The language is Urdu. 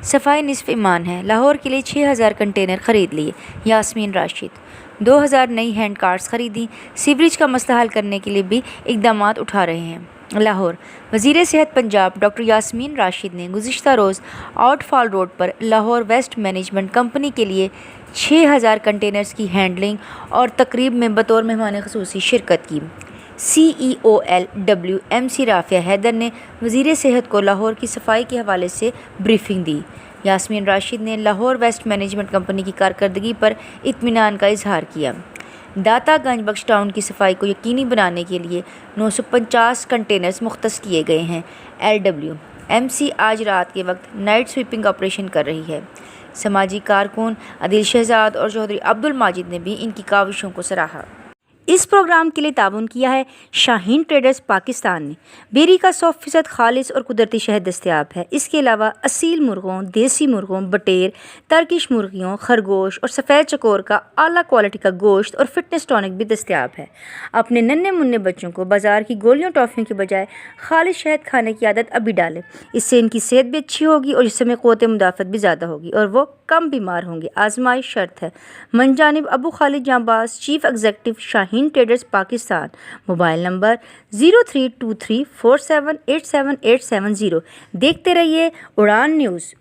صفائی نصف ایمان ہے، لاہور کے لیے 6000 کنٹینر خرید لیے، یاسمین راشد۔ 2000 نئی ہینڈ کارز خریدیں، سیوریج کا مسئلہ حل کرنے کے لیے بھی اقدامات اٹھا رہے ہیں۔ لاہور، وزیر صحت پنجاب ڈاکٹر یاسمین راشد نے گزشتہ روز آؤٹ فال روڈ پر لاہور ویسٹ مینجمنٹ کمپنی کے لیے 6000 کنٹینرز کی ہینڈلنگ اور تقریب میں بطور مہمان خصوصی شرکت کی۔ CEOLWMC رافعہ حیدر نے وزیر صحت کو لاہور کی صفائی کے حوالے سے بریفنگ دی۔ یاسمین راشد نے لاہور ویسٹ مینجمنٹ کمپنی کی کارکردگی پر اطمینان کا اظہار کیا۔ داتا گنج بخش ٹاؤن کی صفائی کو یقینی بنانے کے لیے 950 کنٹینرز مختص کیے گئے ہیں۔ LWMC آج رات کے وقت نائٹ سویپنگ آپریشن کر رہی ہے۔ سماجی کارکن عادل شہزاد اور چودھری عبد الماجد نے بھی ان کی کاوشوں کو سراہا۔ اس پروگرام کے لیے تعاون کیا ہے شاہین ٹریڈرز پاکستان نے۔ بیری کا 100% خالص اور قدرتی شہد دستیاب ہے۔ اس کے علاوہ اصیل مرغوں، دیسی مرغوں، بٹیر، ترکش مرغیوں، خرگوش اور سفید چکور کا اعلیٰ کوالٹی کا گوشت اور فٹنس ٹونک بھی دستیاب ہے۔ اپنے ننھے منھے بچوں کو بازار کی گولیوں ٹافیوں کے بجائے خالص شہد کھانے کی عادت ابھی ڈالیں۔ اس سے ان کی صحت بھی اچھی ہوگی اور جسم میں قوت مدافعت بھی زیادہ ہوگی اور وہ کم بیمار ہوں گے۔ آزمائش شرط ہے۔ من جانب Abu Khalid Janbaz, chief executive, Shaheen traders Pakistan. Mobile number 032347878770۔ دیکھتے رہیے اڑان نیوز۔